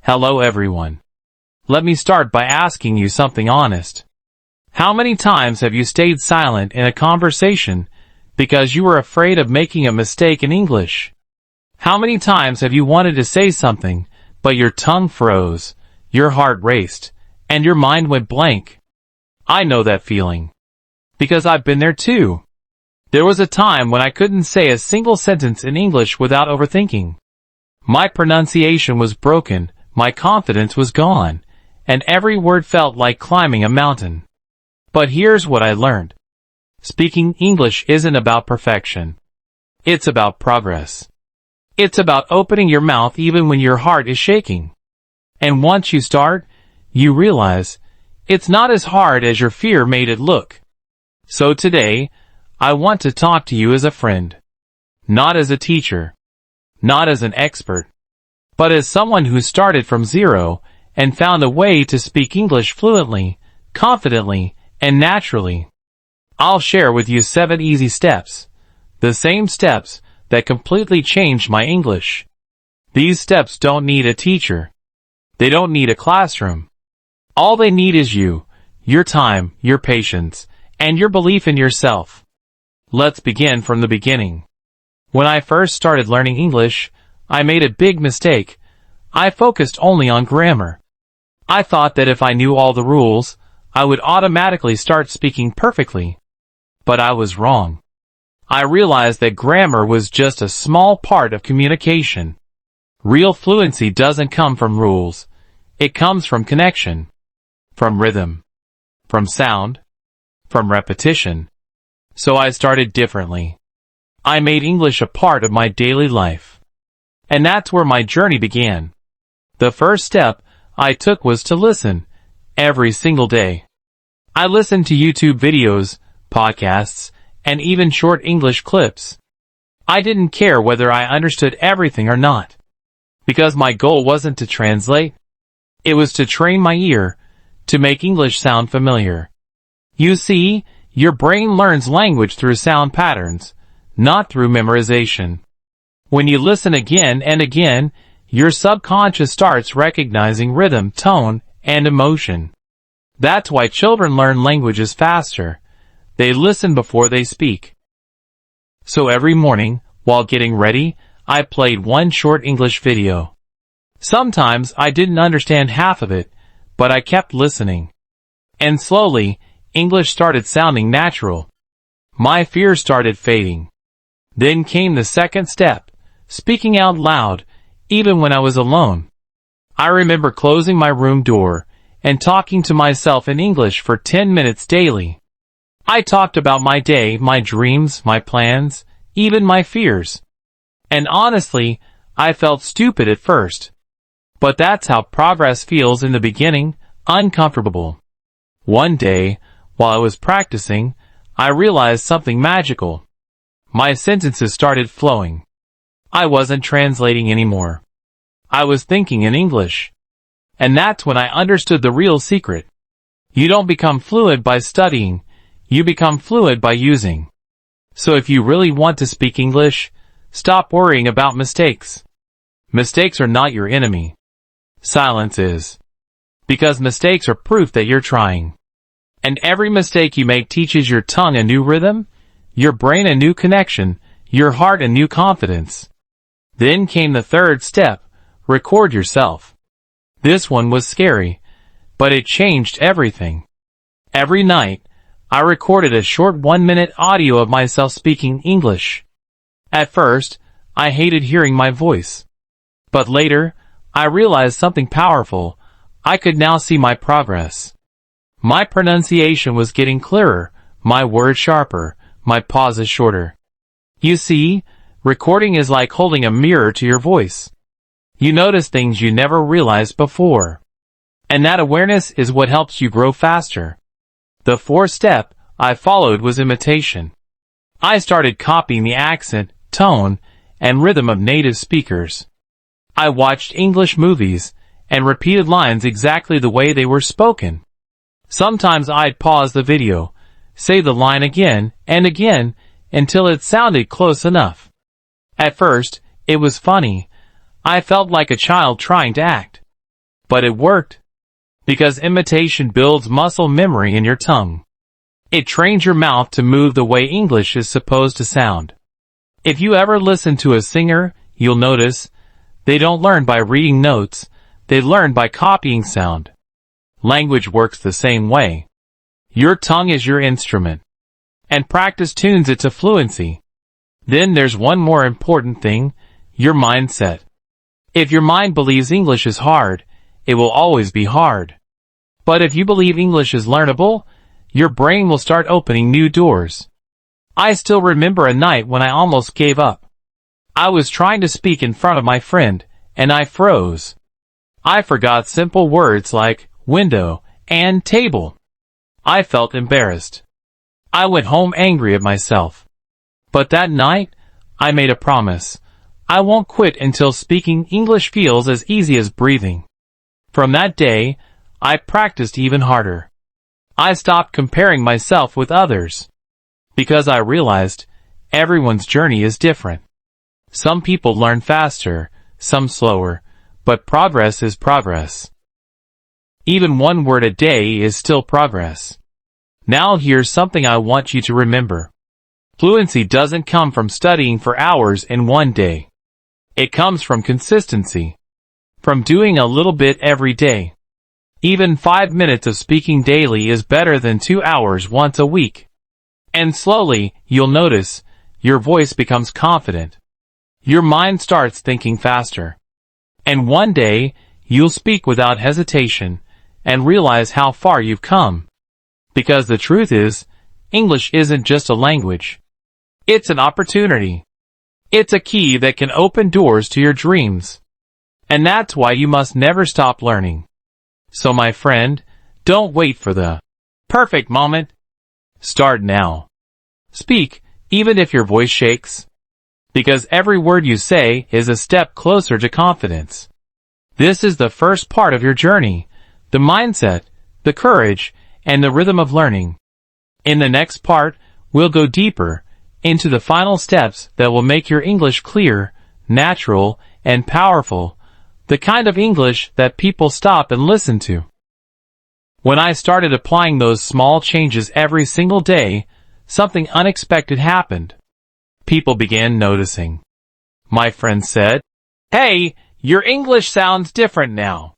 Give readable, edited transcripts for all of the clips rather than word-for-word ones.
Hello everyone. Let me start by asking you something honest. How many times have you stayed silent in a conversation because you were afraid of making a mistake in English? How many times have you wanted to say something, but your tongue froze, your heart raced, and your mind went blank? I know that feeling. Because I've been there too. There was a time when I couldn't say a single sentence in English without overthinking. My pronunciation was broken, my confidence was gone, and every word felt like climbing a mountain. But here's what I learned. Speaking English isn't about perfection. It's about progress. It's about opening your mouth even when your heart is shaking. And once you start, you realize it's not as hard as your fear made it look. So today, I want to talk to you as a friend. Not as a teacher. Not as an expert. But as someone who started from zero and found a way to speak English fluently, confidently, and naturally. I'll share with you 7 easy steps. The same steps that completely changed my English. These steps don't need a teacher. They don't need a classroom. All they need is you, your time, your patience, and your belief in yourself. Let's begin from the beginning. When I first started learning English, I made a big mistake. I focused only on grammar. I thought that if I knew all the rules, I would automatically start speaking perfectly. But I was wrong. I realized that grammar was just a small part of communication. Real fluency doesn't come from rules. It comes from connection. From rhythm. From sound. From repetition. So I started differently. I made English a part of my daily life. And that's where my journey began. The first step I took was to listen, every single day. I listened to YouTube videos, podcasts, and even short English clips. I didn't care whether I understood everything or not. Because my goal wasn't to translate. It was to train my ear, to make English sound familiar. You see, your brain learns language through sound patterns, not through memorization. When you listen again and again, your subconscious starts recognizing rhythm, tone, and emotion. That's why children learn languages faster. They listen before they speak. So every morning, while getting ready, I played one short English video. Sometimes I didn't understand half of it, but I kept listening. And slowly, English started sounding natural. My fear started fading. Then came the second step. Speaking out loud, even when I was alone. I remember closing my room door and talking to myself in English for 10 minutes daily. I talked about my day, my dreams, my plans, even my fears. And honestly, I felt stupid at first. But that's how progress feels in the beginning, uncomfortable. One day, while I was practicing, I realized something magical. My sentences started flowing. I wasn't translating anymore. I was thinking in English. And that's when I understood the real secret. You don't become fluent by studying. You become fluent by using. So if you really want to speak English, stop worrying about mistakes. Mistakes are not your enemy. Silence is. Because mistakes are proof that you're trying. And every mistake you make teaches your tongue a new rhythm, your brain a new connection, your heart a new confidence. Then came the third step, record yourself. This one was scary, but it changed everything. Every night, I recorded a short 1-minute audio of myself speaking English. At first, I hated hearing my voice. But later, I realized something powerful. I could now see my progress. My pronunciation was getting clearer, my words sharper, my pauses shorter. You see, recording is like holding a mirror to your voice. You notice things you never realized before. And that awareness is what helps you grow faster. The fourth step I followed was imitation. I started copying the accent, tone, and rhythm of native speakers. I watched English movies and repeated lines exactly the way they were spoken. Sometimes I'd pause the video, say the line again and again until it sounded close enough. At first, it was funny. I felt like a child trying to act. But it worked. Because imitation builds muscle memory in your tongue. It trains your mouth to move the way English is supposed to sound. If you ever listen to a singer, you'll notice they don't learn by reading notes, they learn by copying sound. Language works the same way. Your tongue is your instrument, and practice tunes it to fluency. Then there's one more important thing, your mindset. If your mind believes English is hard, it will always be hard. But if you believe English is learnable, your brain will start opening new doors. I still remember a night when I almost gave up. I was trying to speak in front of my friend, and I froze. I forgot simple words like window and table. I felt embarrassed. I went home angry at myself. But that night, I made a promise. I won't quit until speaking English feels as easy as breathing. From that day, I practiced even harder. I stopped comparing myself with others. Because I realized everyone's journey is different. Some people learn faster, some slower, but progress is progress. Even one word a day is still progress. Now here's something I want you to remember. Fluency doesn't come from studying for hours in one day. It comes from consistency. From doing a little bit every day. Even 5 minutes of speaking daily is better than 2 hours once a week. And slowly, you'll notice, your voice becomes confident. Your mind starts thinking faster. And one day, you'll speak without hesitation, and realize how far you've come. Because the truth is, English isn't just a language. It's an opportunity. It's a key that can open doors to your dreams. And that's why you must never stop learning. So my friend, don't wait for the perfect moment. Start now. Speak, even if your voice shakes. Because every word you say is a step closer to confidence. This is the first part of your journey, the mindset, the courage, and the rhythm of learning. In the next part, we'll go deeper into the final steps that will make your English clear, natural, and powerful, the kind of English that people stop and listen to. When I started applying those small changes every single day, something unexpected happened. People began noticing. My friend said, "Hey, your English sounds different now."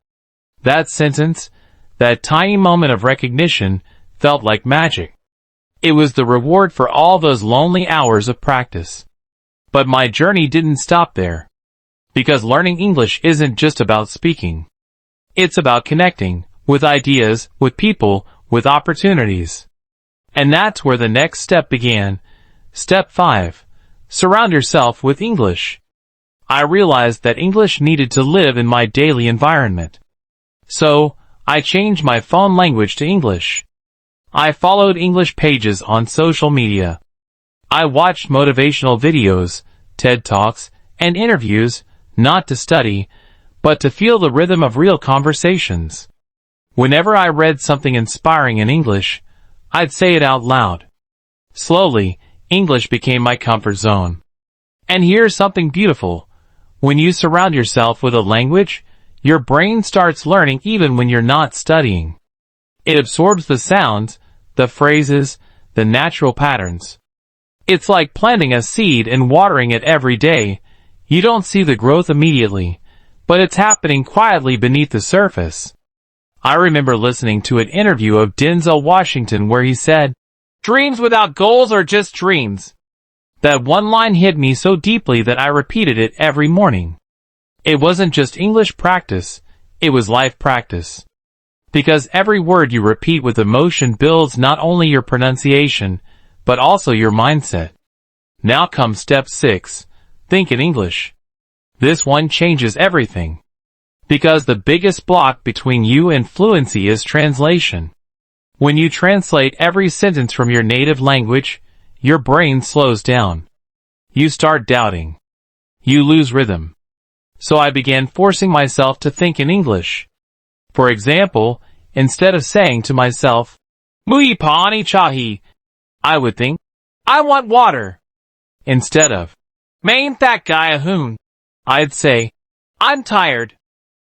That sentence, that tiny moment of recognition, felt like magic. It was the reward for all those lonely hours of practice. But my journey didn't stop there. Because learning English isn't just about speaking. It's about connecting, with ideas, with people, with opportunities. And that's where the next step began. Step 5. Surround yourself with English. I realized that English needed to live in my daily environment. So, I changed my phone language to English. I followed English pages on social media. I watched motivational videos, TED Talks, and interviews, not to study, but to feel the rhythm of real conversations. Whenever I read something inspiring in English, I'd say it out loud. Slowly, English became my comfort zone. And here's something beautiful. When you surround yourself with a language, your brain starts learning even when you're not studying. It absorbs the sounds, the phrases, the natural patterns. It's like planting a seed and watering it every day. You don't see the growth immediately, but it's happening quietly beneath the surface. I remember listening to an interview of Denzel Washington where he said, "Dreams without goals are just dreams." That one line hit me so deeply that I repeated it every morning. It wasn't just English practice, it was life practice. Because every word you repeat with emotion builds not only your pronunciation, but also your mindset. Now comes step 6. Think in English. This one changes everything. Because the biggest block between you and fluency is translation. When you translate every sentence from your native language, your brain slows down. You start doubting. You lose rhythm. So I began forcing myself to think in English. For example, instead of saying to myself, "Mui paani chahi," I would think, "I want water." Instead of, "Main that guy a hoon," I'd say, "I'm tired."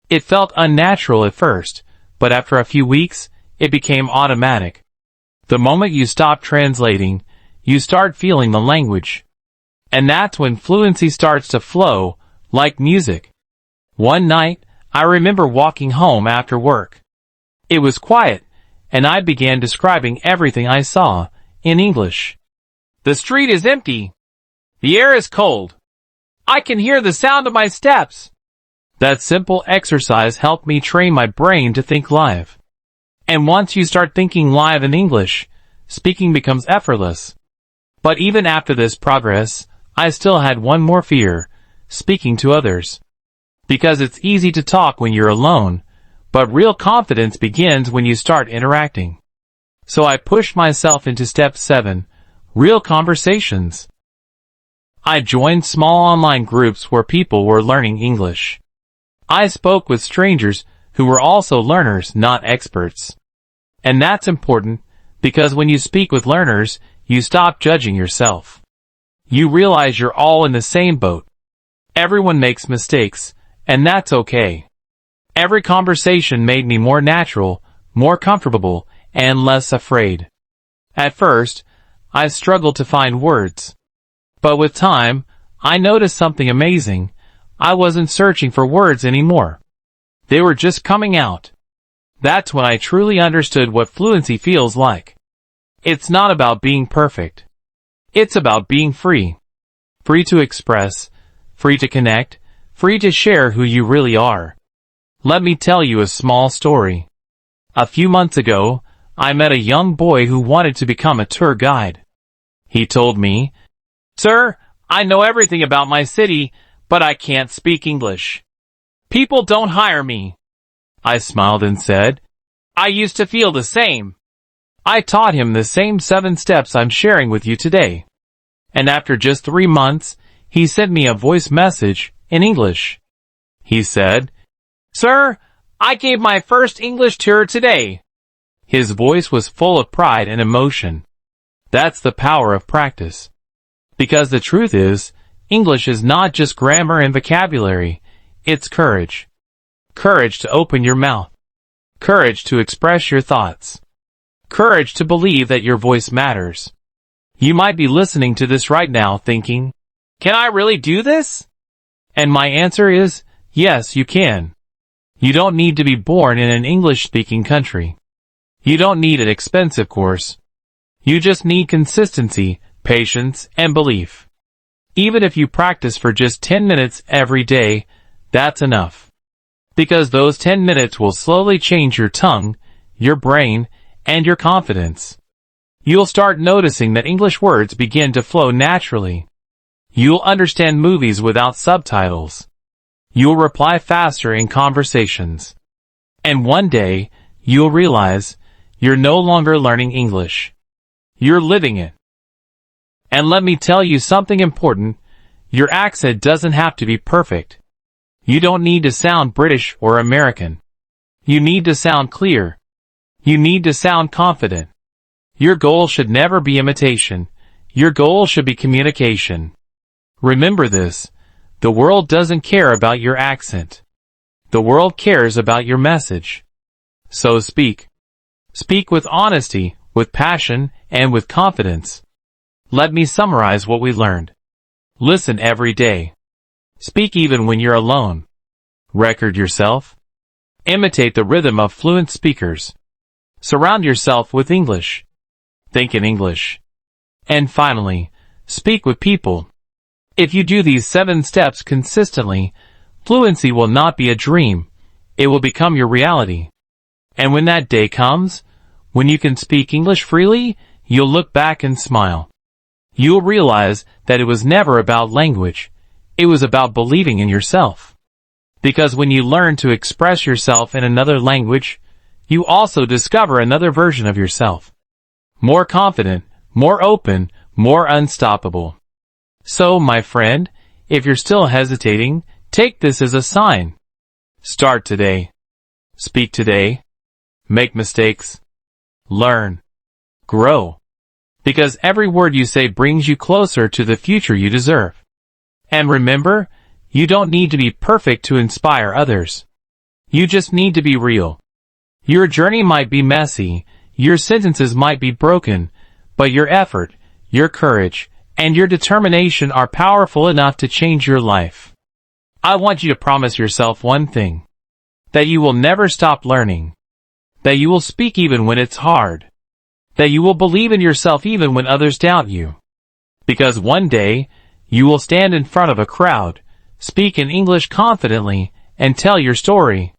It felt unnatural at first, but after a few weeks, it became automatic. The moment you stop translating, you start feeling the language. And that's when fluency starts to flow, like music. One night, I remember walking home after work. It was quiet, and I began describing everything I saw, in English. The street is empty. The air is cold. I can hear the sound of my steps. That simple exercise helped me train my brain to think live. And once you start thinking live in English, speaking becomes effortless. But even after this progress, I still had one more fear, speaking to others. Because it's easy to talk when you're alone, but real confidence begins when you start interacting. So I pushed myself into step 7, real conversations. I joined small online groups where people were learning English. I spoke with strangers who were also learners, not experts. And that's important, because when you speak with learners, you stop judging yourself. You realize you're all in the same boat. Everyone makes mistakes, and that's okay. Every conversation made me more natural, more comfortable, and less afraid. At first, I struggled to find words. But with time, I noticed something amazing. I wasn't searching for words anymore. They were just coming out. That's when I truly understood what fluency feels like. It's not about being perfect. It's about being free. Free to express, free to connect, free to share who you really are. Let me tell you a small story. A few months ago, I met a young boy who wanted to become a tour guide. He told me, "Sir, I know everything about my city, but I can't speak English. People don't hire me." I smiled and said, "I used to feel the same." I taught him the same 7 steps I'm sharing with you today. And after just 3 months, he sent me a voice message in English. He said, "Sir, I gave my first English tour today." His voice was full of pride and emotion. That's the power of practice. Because the truth is, English is not just grammar and vocabulary, it's courage. Courage to open your mouth. Courage to express your thoughts. Courage to believe that your voice matters. You might be listening to this right now thinking, "Can I really do this?" And my answer is, yes, you can. You don't need to be born in an English-speaking country. You don't need an expensive course. You just need consistency, patience, and belief. Even if you practice for just 10 minutes every day, that's enough. Because those 10 minutes will slowly change your tongue, your brain, and your confidence. You'll start noticing that English words begin to flow naturally. You'll understand movies without subtitles. You'll reply faster in conversations. And one day, you'll realize you're no longer learning English. You're living it. And let me tell you something important. Your accent doesn't have to be perfect. You don't need to sound British or American. You need to sound clear. You need to sound confident. Your goal should never be imitation. Your goal should be communication. Remember this. The world doesn't care about your accent. The world cares about your message. So speak. Speak with honesty, with passion, and with confidence. Let me summarize what we learned. Listen every day. Speak even when you're alone. Record yourself. Imitate the rhythm of fluent speakers. Surround yourself with English. Think in English. And finally, speak with people. If you do these 7 steps consistently, fluency will not be a dream. It will become your reality. And when that day comes, when you can speak English freely, you'll look back and smile. You'll realize that it was never about language. It was about believing in yourself. Because when you learn to express yourself in another language, you also discover another version of yourself. More confident, more open, more unstoppable. So, my friend, if you're still hesitating, take this as a sign. Start today. Speak today. Make mistakes. Learn. Grow. Because every word you say brings you closer to the future you deserve. And remember, you don't need to be perfect to inspire others. You just need to be real. Your journey might be messy, your sentences might be broken, but your effort, your courage, and your determination are powerful enough to change your life. I want you to promise yourself one thing. That you will never stop learning. That you will speak even when it's hard. That you will believe in yourself even when others doubt you. Because one day, you will stand in front of a crowd, speak in English confidently, and tell your story.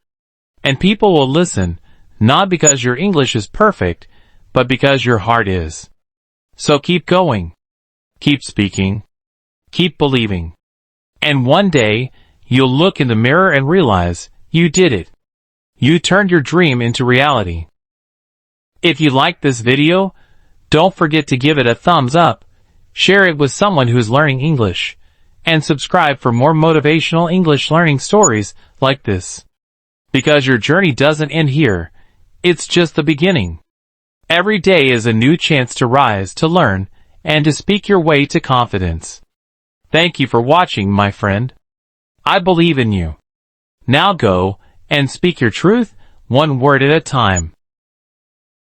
And people will listen, not because your English is perfect, but because your heart is. So keep going. Keep speaking. Keep believing. And one day, you'll look in the mirror and realize, you did it. You turned your dream into reality. If you liked this video, don't forget to give it a thumbs up, share it with someone who's learning English, and subscribe for more motivational English learning stories like this. Because your journey doesn't end here, it's just the beginning. Every day is a new chance to rise, to learn, and to speak your way to confidence. Thank you for watching, my friend. I believe in you. Now go and speak your truth, one word at a time.